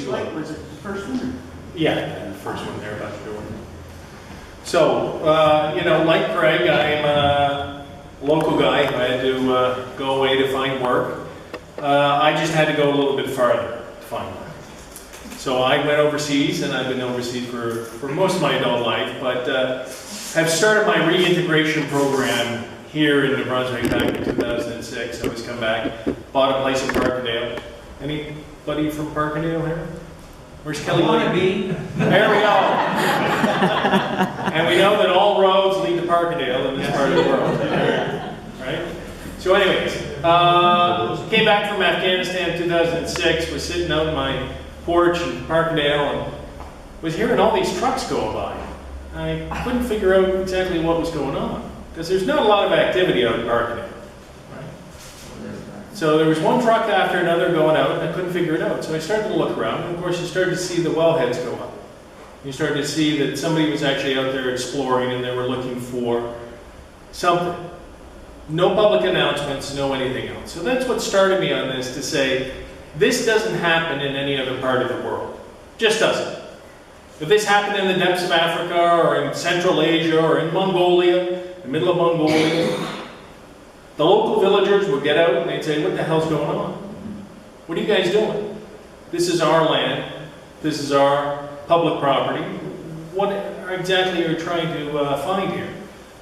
Like, was it the first one? Yeah, the first one there about the door. So, you know, like Craig, I'm a local guy. I had to go away to find work. I just had to go a little bit farther to find work. So I went overseas, and I've been overseas for most of my adult life, but have started my reintegration program here in New Brunswick back in 2006. I was come back, bought a place in Parkdale. Anybody from Parkdale here? Where's Kelly? Wannabe. There we go. And we know that all roads lead to Parkdale in this part of the world. Right? So anyways, came back from Afghanistan in 2006, was sitting out in my porch in Parkdale and was hearing all these trucks go by. I couldn't figure out exactly what was going on, because there's not a lot of activity out in Parkdale. So there was one truck after another going out, and I couldn't figure it out. So I started to look around, and of course you started to see the wellheads go up. You started to see that somebody was actually out there exploring, and they were looking for something. No public announcements, no anything else. So that's what started me on this, to say, this doesn't happen in any other part of the world. Just doesn't. If this happened in the depths of Africa, or in Central Asia, or in Mongolia, the middle of Mongolia, the local villagers would get out and they'd say, what the hell's going on? What are you guys doing? This is our land. This is our public property. What exactly are you trying to find here?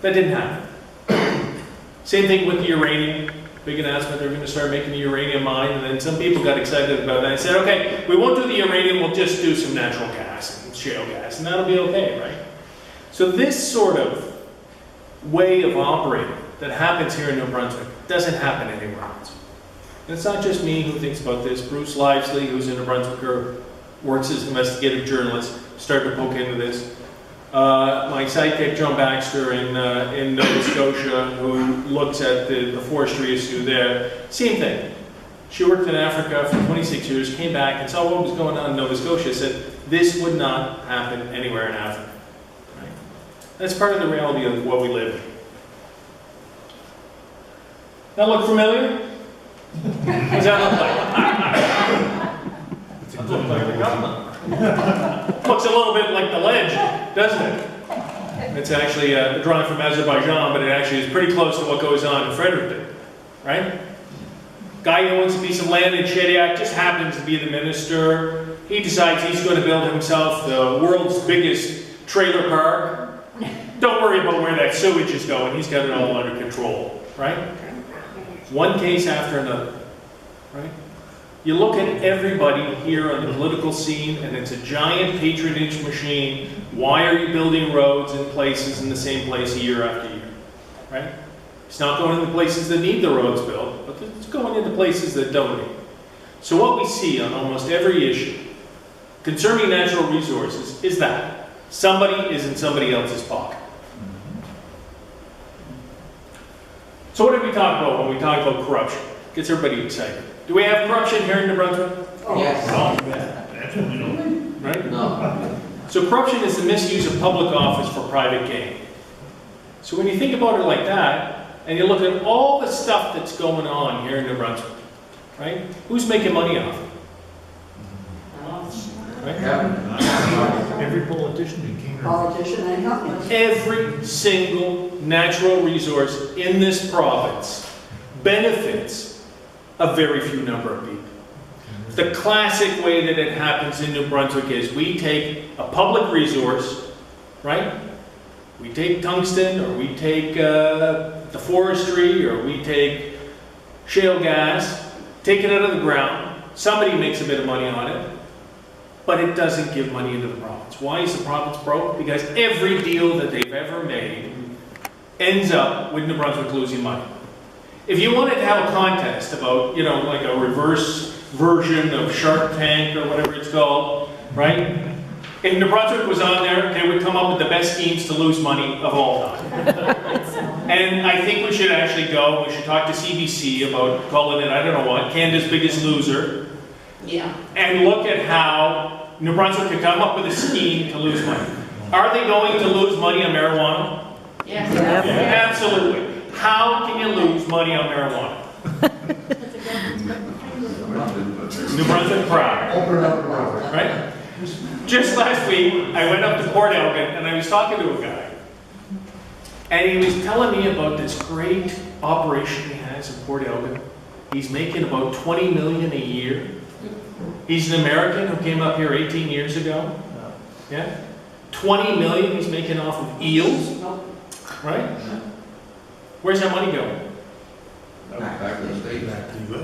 That didn't happen. Same thing with the uranium. Big announcement, they're going to start making the uranium mine, and then some people got excited about that and said, okay, we won't do the uranium, we'll just do some natural gas and shale gas, and that'll be okay, right? So this sort of way of operating that happens here in New Brunswick doesn't happen anywhere else. And it's not just me who thinks about this. Bruce Livesley, who's a New Brunswicker, works as an investigative journalist, started to poke into this. My sidekick, John Baxter, in Nova Scotia, who looks at the forestry issue there, same thing. She worked in Africa for 26 years, came back and saw what was going on in Nova Scotia, said this would not happen anywhere in Africa. Right? That's part of the reality of what we live in. That look familiar? What does that look like? It looks like the government. Looks a little bit like the ledge, doesn't it? It's actually a drawing from Azerbaijan, but it actually is pretty close to what goes on in Fredericton, right? Guy who owns a piece of land in Petitcodiac just happens to be the minister. He decides he's going to build himself the world's biggest trailer park. Don't worry about where that sewage is going. He's got it all under control, right? One case after another, right? You look at everybody here on the political scene, and it's a giant patronage machine. Why are you building roads in places in the same place year after year, right? It's not going into places that need the roads built, but it's going into places that don't need. So what we see on almost every issue concerning natural resources is that somebody is in somebody else's pocket. So what did we talk about when we talk about corruption? Gets everybody excited. Do we have corruption here in New Brunswick? Oh, yes. Right? No. So corruption is the misuse of public office for private gain. So when you think about it like that, and you look at all the stuff that's going on here in New Brunswick, right? Who's making money off it? Right? Yeah. Every politician in King. Politician and company. Every single natural resource in this province benefits a very few number of people. The classic way that it happens in New Brunswick is we take a public resource, right? We take tungsten, or we take the forestry, or we take shale gas, take it out of the ground. Somebody makes a bit of money on it, but it doesn't give money into the province. Why is the province broke? Because every deal that they've ever made ends up with New Brunswick losing money. If you wanted to have a contest about, you know, like a reverse version of Shark Tank or whatever it's called, right? If New Brunswick was on there, they would come up with the best schemes to lose money of all time. And I think we should actually go, we should talk to CBC about calling it, I don't know what, Canada's Biggest Loser. Yeah. And look at how New Brunswick could come up with a scheme to lose money. Are they going to lose money on marijuana? Yes. Yeah. Absolutely. How can you lose money on marijuana? New Brunswick proud. right? Just last week, I went up to Port Elgin and I was talking to a guy. And he was telling me about this great operation he has in Port Elgin. He's making about 20 million a year. He's an American who came up here 18 years ago. Yeah? 20 million he's making off of eels, right? Where's that money going? Back to the States.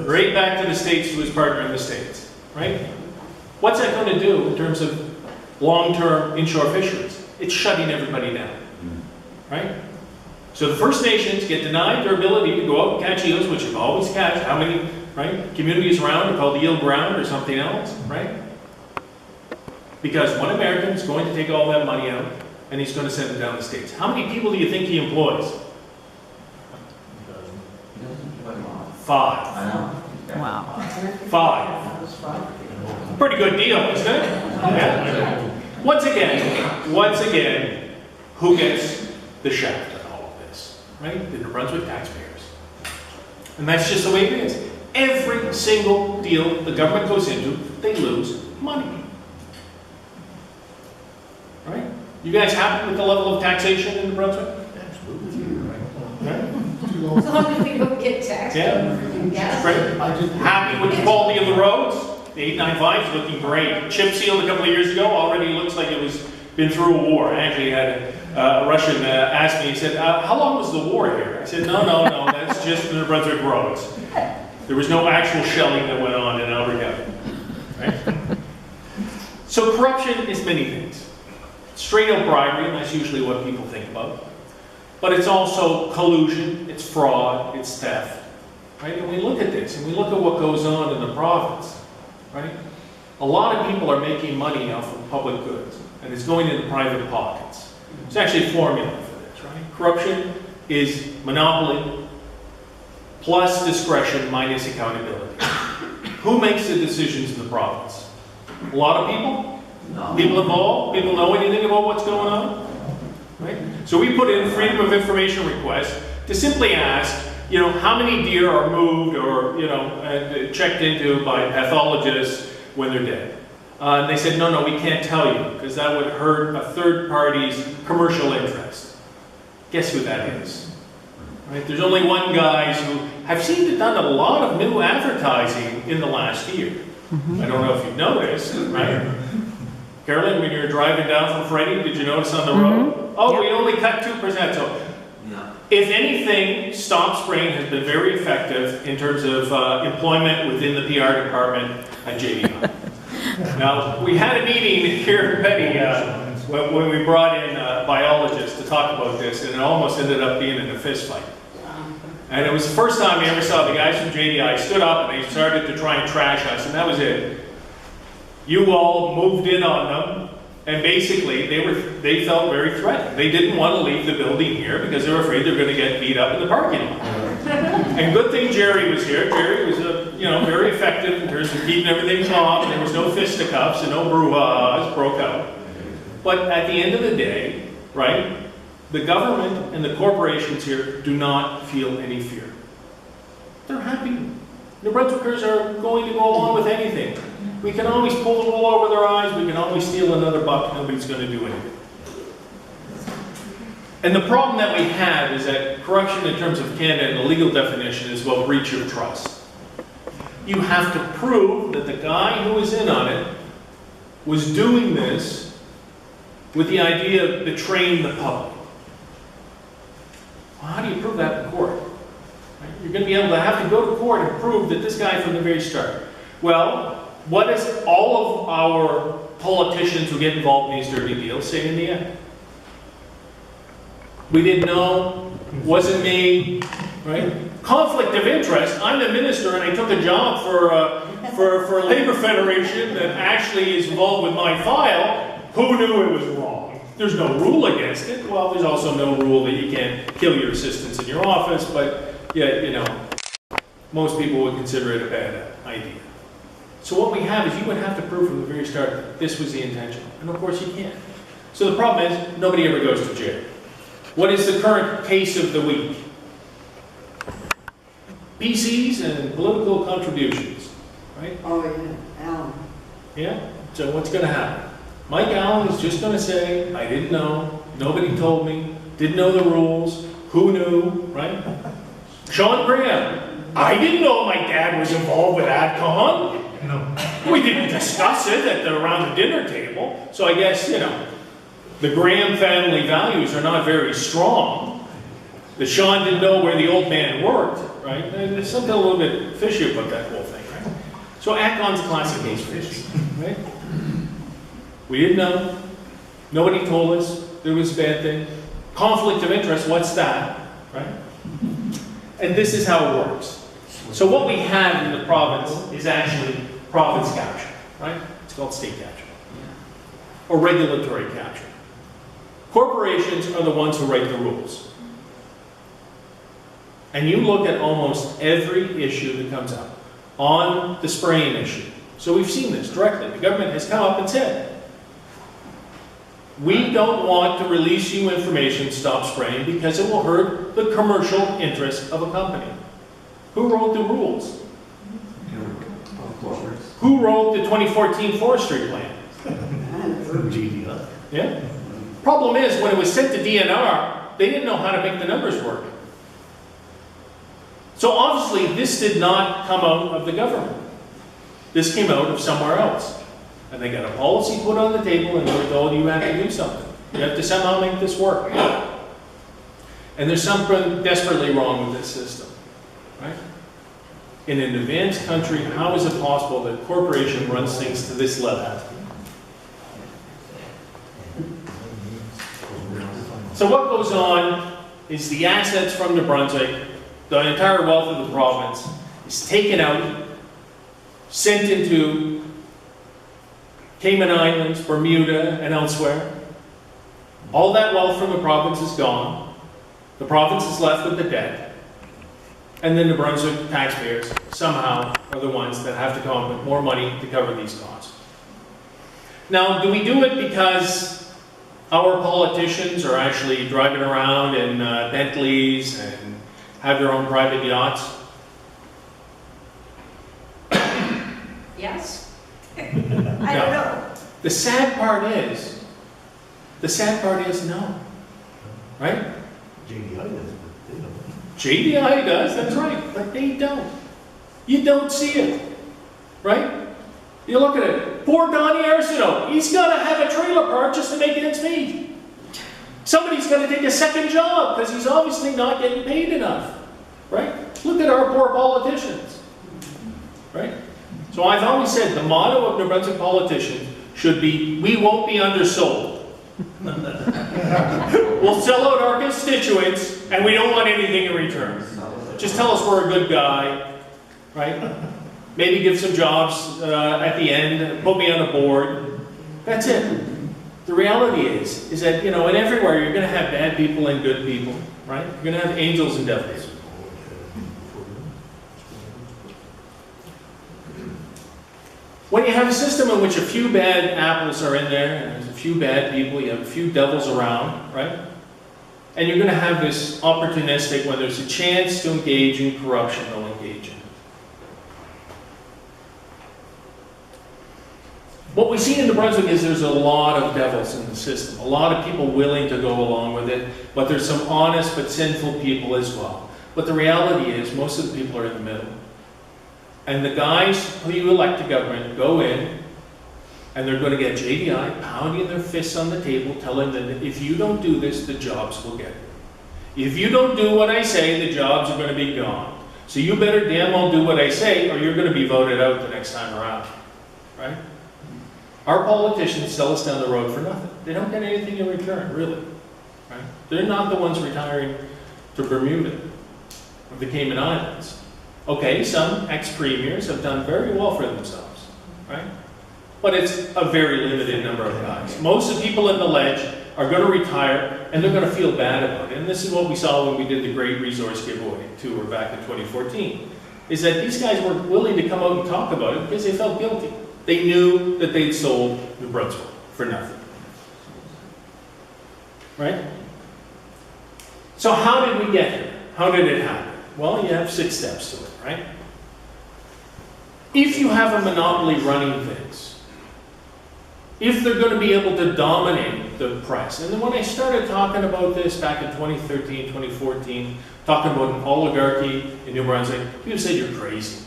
Right back to the States to his partner in the States, right? What's that going to do in terms of long-term inshore fisheries? It's shutting everybody down, right? So the First Nations get denied their ability to go out and catch eels, which have always catch. How many, right? Communities around are called eel ground or something else, right? Because one American is going to take all that money out and he's going to send it down the States. How many people do you think he employs? 5. I know. Wow. 5. Pretty good deal, isn't it? Yeah. Once again, who gets the shaft on all of this? Right? The New Brunswick taxpayers. And that's just the way it is. Every single deal the government goes into, they lose money. Right? You guys happy with the level of taxation in New Brunswick? Right? As long as we don't get taxed. Yeah. Yes. Right? Happy with the quality of the roads? The 895 is looking great. Chip sealed a couple of years ago, already looks like it was been through a war. I actually had a Russian ask me, he said, how long was the war here? I said, no, that's just the New Brunswick roads. There was no actual shelling that went on in Alberta. Right? So corruption is many things. Straight up bribery, and that's usually what people think about. But it's also collusion, it's fraud, it's theft. Right? And we look at this, and we look at what goes on in the province. Right? A lot of people are making money off of public goods, and it's going into private pockets. There's actually a formula for this, right? Corruption is monopoly plus discretion minus accountability. Who makes the decisions in the province? A lot of people? No. People involved? People know anything about what's going on? Right? So we put in freedom of information requests to simply ask, you know, how many deer are moved or, you know, checked into by pathologists when they're dead. And they said, no, we can't tell you, because that would hurt a third party's commercial interest. Guess who that is? Right? There's only one guy who have seemed to have done a lot of new advertising in the last year. I don't know if you've noticed, right? Carolyn, when you were driving down from Freddie, did you notice on the road? Oh, we only cut 2%. So, if anything, Stop Spraying has been very effective in terms of employment within the PR department at JDI. Now, we had a meeting here in Petty when we brought in biologists to talk about this, and it almost ended up being in a fist fight. And it was the first time we ever saw the guys from JDI stood up and they started to try and trash us, and that was it. You all moved in on them, and basically they felt very threatened. They didn't want to leave the building here because they were afraid they were going to get beat up in the parking lot. And good thing Jerry was here. Jerry was very effective in terms of keeping everything calm. There was no fisticuffs and no brouhahas broke out. But at the end of the day, right, the government and the corporations here do not feel any fear. They're happy. New Brunswickers are going to go along with anything. We can always pull the wool over their eyes, we can always steal another buck, nobody's going to do anything. And the problem that we have is that corruption in terms of Canada, and the legal definition is, well, breach of trust. You have to prove that the guy who was in on it was doing this with the idea of betraying the public. Well, how do you prove that in court? Right? You're going to be able to have to go to court and prove that this guy from the very start. Well, what does all of our politicians who get involved in these dirty deals say in the end? We didn't know, wasn't me, right? Conflict of interest. I'm the minister and I took a job for a labor federation that actually is involved with my file. Who knew it was wrong? There's no rule against it. Well, there's also no rule that you can't kill your assistants in your office, but yeah, you know, most people would consider it a bad idea. So what we have is you would have to prove from the very start that this was the intention. And of course you can't. So the problem is nobody ever goes to jail. What is the current case of the week? PCs and political contributions, right? Oh, yeah, Alan. Yeah? So what's going to happen? Mike Allen is just going to say, I didn't know, nobody told me, didn't know the rules, who knew, right? Sean Graham, I didn't know my dad was involved with AdCon. No. We didn't discuss it around the dinner table. So I guess, you know, the Graham family values are not very strong. The Sean didn't know where the old man worked, right? And there's something a little bit fishy about that whole thing, right? So AdCon's a classic case for this, right? We didn't know. Nobody told us there was a bad thing. Conflict of interest, what's that, right? And this is how it works. So what we have in the province is actually province capture, right? It's called state capture. Or regulatory capture. Corporations are the ones who write the rules. And you look at almost every issue that comes up. On the spraying issue. So we've seen this directly. The government has come up and said, we don't want to release you information, stop spraying, because it will hurt the commercial interest of a company. Who wrote the rules? Who wrote the 2014 forestry plan? GDI. Yeah. Problem is, when it was sent to DNR, they didn't know how to make the numbers work. So obviously, this did not come out of the government. This came out of somewhere else. And they got a policy put on the table and they were told you have to do something. You have to somehow make this work. And there's something desperately wrong with this system, right? In an advanced country, how is it possible that a corporation runs things to this level? So what goes on is the assets from New Brunswick, the entire wealth of the province, is taken out, sent into Cayman Islands, Bermuda, and elsewhere. All that wealth from the province is gone. The province is left with the debt. And then the Brunswick taxpayers somehow are the ones that have to come up with more money to cover these costs. Now, do we do it because our politicians are actually driving around in Bentleys and have their own private yachts? Yes? I don't know. The sad part is no. Right? JDI does, but they don't. JDI does, that's right, but they don't. You don't see it. Right? You look at it. Poor Donnie Arsenault, he's got to have a trailer park just to make ends meet. Somebody's got to take a second job because he's obviously not getting paid enough. Right? Look at our poor politicians. Right? So I've always said the motto of New Brunswick politicians should be, we won't be undersold. We'll sell out our constituents and we don't want anything in return. Just tell us we're a good guy, right? Maybe give some jobs at the end, put me on a board. That's it. The reality is that, you know, and everywhere you're going to have bad people and good people, right? You're going to have angels and devils. When you have a system in which a few bad apples are in there, and there's a few bad people, you have a few devils around, right? And you're going to have this opportunistic, when there's a chance to engage in corruption, they'll engage in it. What we see in New Brunswick is there's a lot of devils in the system, a lot of people willing to go along with it, but there's some honest but sinful people as well. But the reality is most of the people are in the middle. And the guys who you elect to government go in, and they're going to get JDI pounding their fists on the table, telling them that if you don't do this, the jobs will get it. If you don't do what I say, the jobs are going to be gone. So you better damn well do what I say, or you're going to be voted out the next time around. Right? Our politicians sell us down the road for nothing. They don't get anything in return, really. Right? They're not the ones retiring to Bermuda or the Cayman Islands. Okay, some ex-premiers have done very well for themselves, right? But it's a very limited number of guys. Most of the people in the ledge are going to retire, and they're going to feel bad about it. And this is what we saw when we did the Great Resource Giveaway tour back in 2014, is that these guys were willing to come out and talk about it because they felt guilty. They knew that they'd sold New Brunswick for nothing. Right? So how did we get here? How did it happen? Well, you have 6 steps to it, right? If you have a monopoly running things, if they're going to be able to dominate the press. And then when I started talking about this back in 2013, 2014, talking about an oligarchy in New Brunswick, people said you're crazy.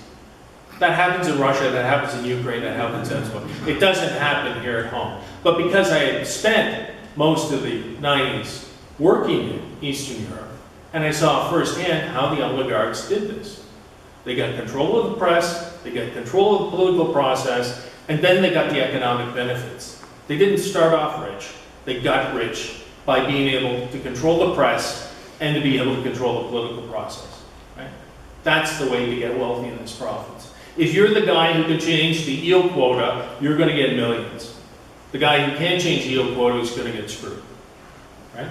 That happens in Russia, that happens in Ukraine, that happens elsewhere. It doesn't happen here at home. But because I had spent most of the 90s working in Eastern Europe, and I saw firsthand how the oligarchs did this. They got control of the press, they got control of the political process, and then they got the economic benefits. They didn't start off rich, they got rich by being able to control the press and to be able to control the political process. Right? That's the way to get wealthy in this province. If you're the guy who can change the eel quota, you're going to get millions. The guy who can't change the eel quota is going to get screwed. Right?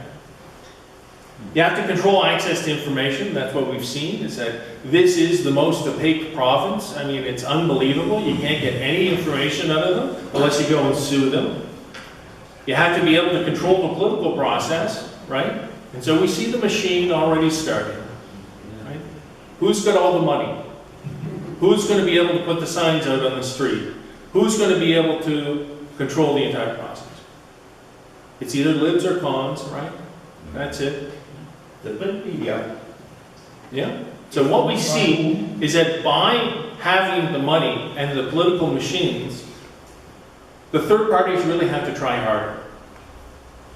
You have to control access to information. That's what we've seen, is that this is the most opaque province. I mean, it's unbelievable. You can't get any information out of them unless you go and sue them. You have to be able to control the political process, right? And so we see the machine already starting. Right? Who's got all the money? Who's going to be able to put the signs out on the street? Who's going to be able to control the entire process? It's either libs or cons, right? That's it. Yeah. Yeah. So what we see is that by having the money and the political machines, the third parties really have to try harder.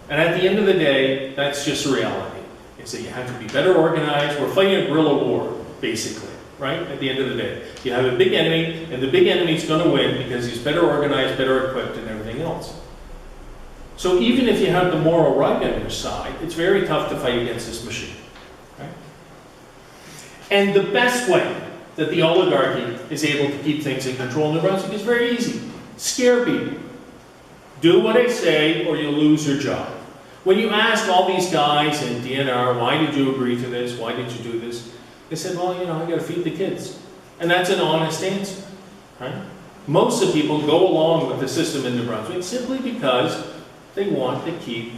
And at the end of the day, that's just reality. It's that you have to be better organized. We're fighting a guerrilla war, basically, right? At the end of the day. You have a big enemy, and the big enemy is going to win because he's better organized, better equipped, and everything else. So even if you have the moral right on your side, it's very tough to fight against this machine. Right? And the best way that the oligarchy is able to keep things in control in New Brunswick is very easy. Scare people. Do what I say or you'll lose your job. When you ask all these guys in DNR, why did you agree to this? Why did you do this? They said, well, you know, I got to feed the kids. And that's an honest answer. Right? Most of the people go along with the system in New Brunswick simply because they want to keep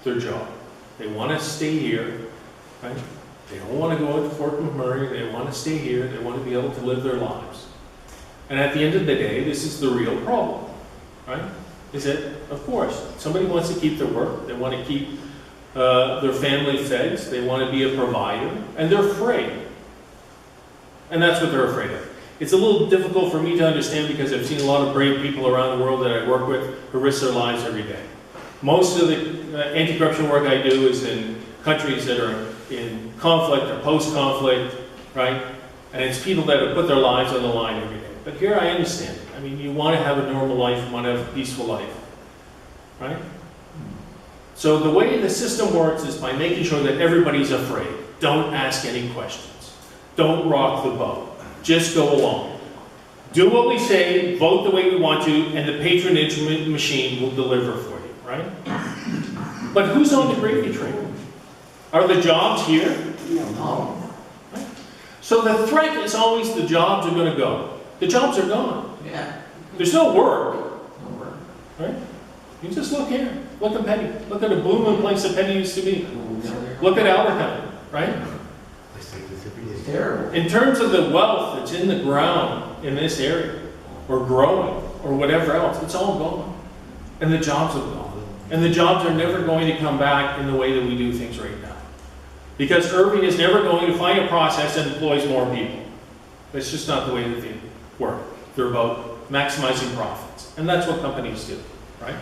their job. They want to stay here, right? They don't want to go to Fort McMurray. They want to stay here. They want to be able to live their lives. And at the end of the day, this is the real problem, right? Is that, of course, somebody wants to keep their work. They want to keep their family fed. They want to be a provider, and they're afraid. And that's what they're afraid of. It's a little difficult for me to understand because I've seen a lot of brave people around the world that I work with who risk their lives every day. Most of the anti-corruption work I do is in countries that are in conflict or post-conflict, right? And it's people that have put their lives on the line every day. But here I understand it. I mean, you want to have a normal life, you want to have a peaceful life, right? So the way the system works is by making sure that everybody's afraid. Don't ask any questions. Don't rock the boat. Just go along. Do what we say, vote the way we want to, and the patronage machine will deliver for you, right? But who's on the gravy train? Are the jobs here? No. Right? So the threat is always the jobs are going to go. The jobs are gone. Yeah. There's no work, No work. right? You just look here. Look at Petty. Look at the blooming place that Petty used to be. Look at Albertown, right? I say this every day. It's terrible. In terms of the wealth that's in the ground in this area, or growing, or whatever else, it's all gone. And the jobs are gone. And the jobs are never going to come back in the way that we do things right now. Because Irving is never going to find a process that employs more people. It's just not the way that they work. They're about maximizing profits. And that's what companies do, right?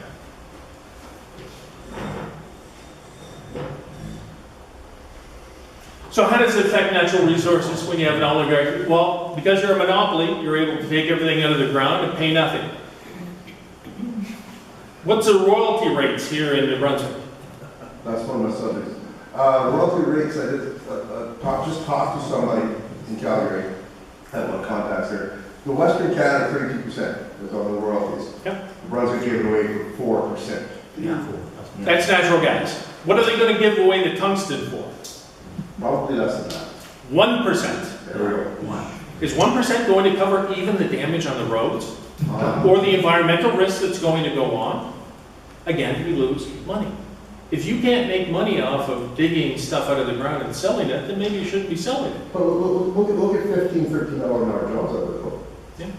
So how does it affect natural resources when you have an oligarchy? Well, because you're a monopoly, you're able to take everything out of the ground and pay nothing. What's the royalty rates here in New Brunswick? That's one of my subjects. Royalty rates, I did just talked to somebody in Calgary, I had one contacts there. The Western Canada, 32% was on the royalties. Yeah. Brunswick gave it away for 4%. Yeah. That's natural gas. What are they going to give away the tungsten for? Probably less than that. 1%. There we go. One. Is 1% going to cover even the damage on the roads? Or the environmental risk that's going to go on? Again, we lose money. If you can't make money off of digging stuff out of the ground and selling it, then maybe you shouldn't be selling it. But look at $15, $13 an hour jobs out of the Yeah.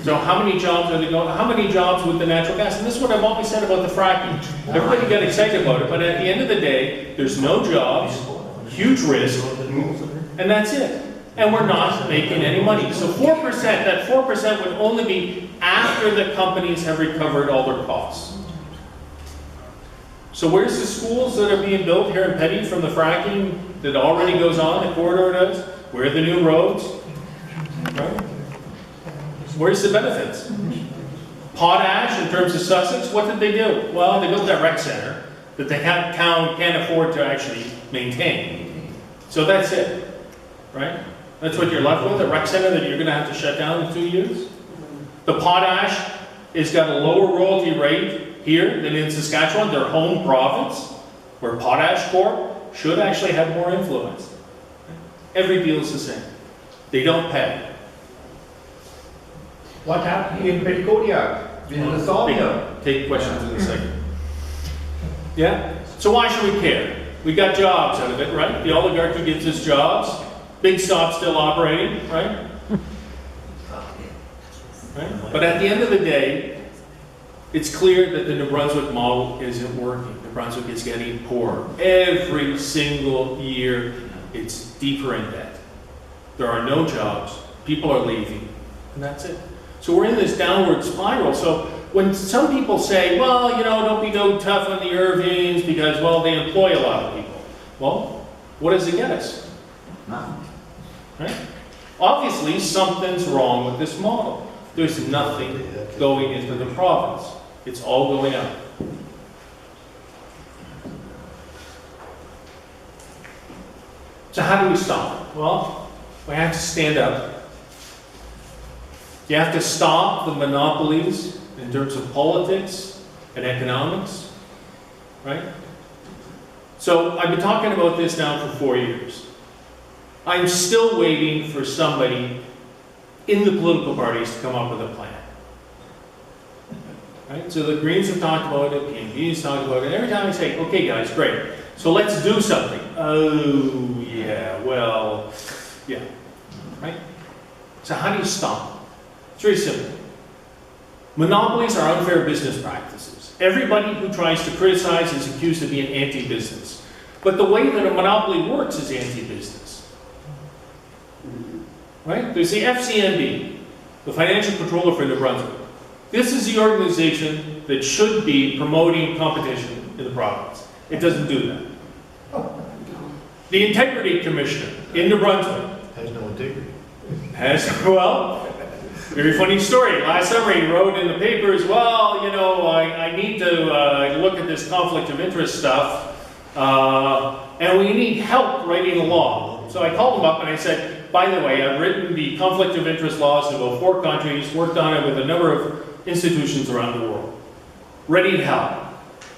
So how many jobs are they going, how many jobs with the natural gas? And this is what I've always said about the fracking. Everybody got excited about it, but at the end of the day, there's no jobs, huge risk, and that's it. And we're not making any money. So 4%, that 4% would only be after the companies have recovered all their costs. So where's the schools that are being built here in Petty from the fracking that already goes on, the corridor does? Where are the new roads? Right? Where's the benefits? Potash, in terms of Sussex, what did they do? Well, they built that rec center that the town can't afford to actually maintain. So that's it, right? That's what you're left with, a rec center that you're going to have to shut down in 2 years? The potash has got a lower royalty rate here than in Saskatchewan, their home province, where Potash Corp should actually have more influence. Every deal is the same. They don't pay. What happened in Petitcodiac? In the sawmill? Take questions in a second. Yeah? So why should we care? We got jobs out of it, right? The oligarchy gets us jobs. Big stop still operating, right? Right? But at the end of the day, it's clear that the New Brunswick model isn't working. New Brunswick is getting poorer. Every single year, it's deeper in debt. There are no jobs. People are leaving. And that's it. So we're in this downward spiral. So when some people say, well, you know, don't be so tough on the Irvings because, well, they employ a lot of people. Well, what does it get us? Nothing. Right? Obviously, something's wrong with this model. There's nothing going into the province. It's all going up. So how do we stop it? Well, we have to stand up. You have to stop the monopolies in terms of politics and economics, right? So I've been talking about this now for 4 years. I'm still waiting for somebody in the political parties to come up with a plan. Right? So the Greens have talked about it, PANB has talked about it, and every time I say, okay guys, great, so let's do something. Oh, yeah, well, yeah, right? So how do you stop it? It's very simple. Monopolies are unfair business practices. Everybody who tries to criticize is accused of being anti-business. But the way that a monopoly works is anti-business. Right? There's the FCMB, the Financial Controller for New Brunswick. This is the organization that should be promoting competition in the province. It doesn't do that. The Integrity Commissioner in New Brunswick Has no integrity. well, very funny story. Last summer he wrote in the papers, well, you know, I need to look at this conflict of interest stuff, and we need help writing a law. So I called him up and I said, by the way, I've written the conflict of interest laws in about 4 countries, worked on it with a number of institutions around the world. Ready to help.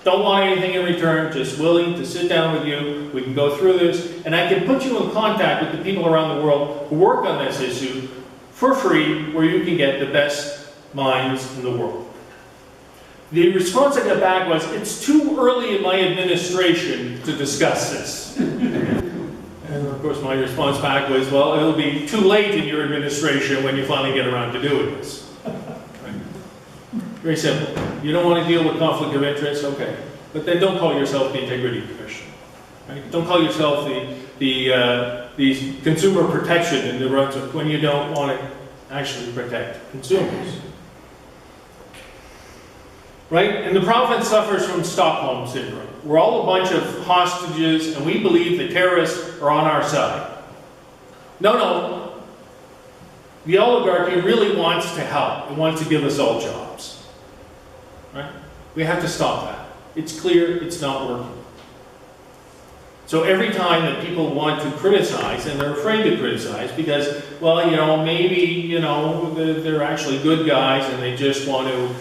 Don't want anything in return, just willing to sit down with you. We can go through this, and I can put you in contact with the people around the world who work on this issue for free, where you can get the best minds in the world. The response I got back was, it's too early in my administration to discuss this. And of course my response back was, well, it'll be too late in your administration when you finally get around to doing this. Right? Very simple. You don't want to deal with conflict of interest, okay. But then don't call yourself the Integrity Commission. Right? Don't call yourself the consumer protection in New Brunswick when you don't want to actually protect consumers. Right? And the province suffers from Stockholm Syndrome. We're all a bunch of hostages and we believe the terrorists are on our side. No. The oligarchy really wants to help. It wants to give us all jobs. Right? We have to stop that. It's clear it's not working. So every time that people want to criticize, and they're afraid to criticize because, well, you know, maybe, you know, they're actually good guys and they just want to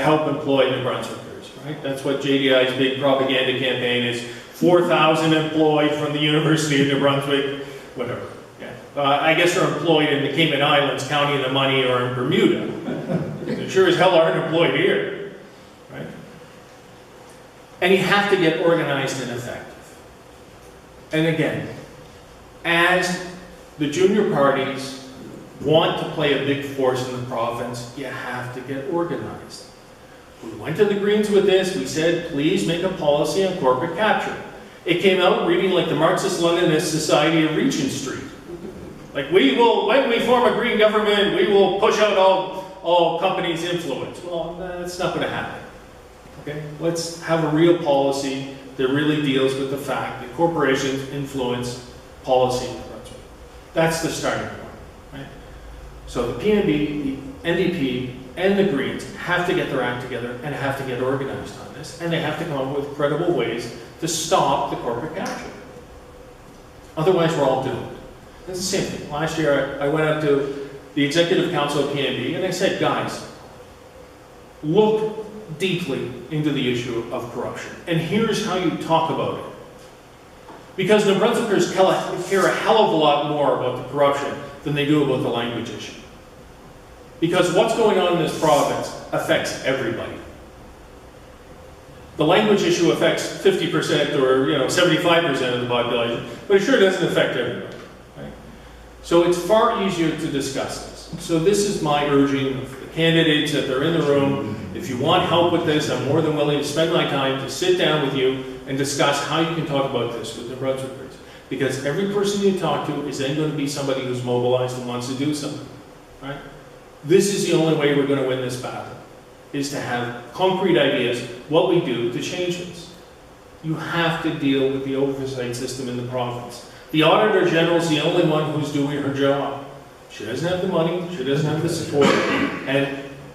help employ New Brunswickers, right? That's what JDI's big propaganda campaign is. 4,000 employed from the University of New Brunswick, whatever. Yeah. I guess they're employed in the Cayman Islands, counting the money, or in Bermuda. They sure as hell aren't employed here, right? And you have to get organized and effective. And again, as the junior parties want to play a big force in the province, you have to get organized. We went to the Greens with this. We said, please make a policy on corporate capture. It came out reading like the Marxist-Leninist Society of Regent Street. Like, we will, when we form a green government, we will push out all companies' influence. Well, that's not going to happen. Okay? Let's have a real policy that really deals with the fact that corporations influence policy in Brunswick. That's the starting point. Right? So the PANB, the NDP, and the Greens have to get their act together and have to get organized on this, and they have to come up with credible ways to stop the corporate capture. Otherwise, we're all doomed. It's the same thing. Last year, I went up to the Executive Council of PANB, and I said, guys, look deeply into the issue of corruption, and here's how you talk about it. Because New Brunswickers care a hell of a lot more about the corruption than they do about the language issue. Because what's going on in this province affects everybody. The language issue affects 50% or 75% of the population, but it sure doesn't affect everybody. Right? So it's far easier to discuss this. So this is my urging of the candidates that they're in the room. If you want help with this, I'm more than willing to spend my time to sit down with you and discuss how you can talk about this with the Brunswickers. Because every person you talk to is then going to be somebody who's mobilized and wants to do something. Right? This is the only way we're going to win this battle, is to have concrete ideas, what we do to change this. You have to deal with the oversight system in the province. The Auditor General is the only one who's doing her job. She doesn't have the money, she doesn't have the support, and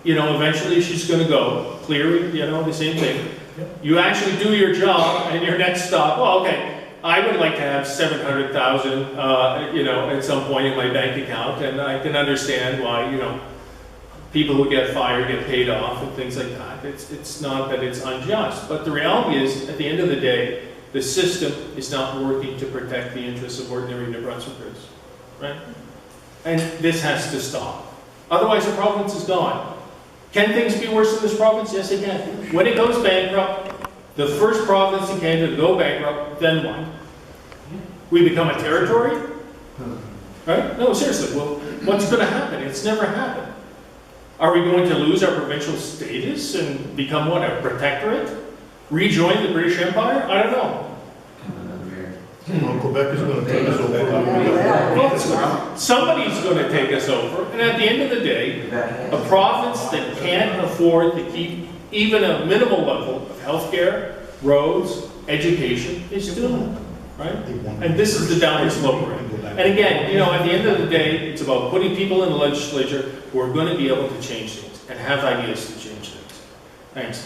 eventually she's going to go. Cleary, the same thing. You actually do your job, and your next stop, well, okay, I would like to have $700,000, at some point in my bank account, and I can understand why, people who get fired get paid off and things like that. It's not that it's unjust, but the reality is, at the end of the day, the system is not working to protect the interests of ordinary New Brunswickers, right? And this has to stop. Otherwise, the province is gone. Can things be worse in this province? Yes, they can. When it goes bankrupt, the first province in Canada to go bankrupt, then what? We become a territory? Right? No, seriously, well, what's going to happen? It's never happened. Are we going to lose our provincial status and become what, a protectorate? Rejoin the British Empire? I don't know. Well, Quebec is going to take us over. Well, somebody's going to take us over, and at the end of the day, a province that can't afford to keep even a minimal level of healthcare, roads, education is doomed, right? And this is the downward slope we're in. And again, at the end of the day, it's about putting people in the legislature who are going to be able to change things and have ideas to change things. Thanks.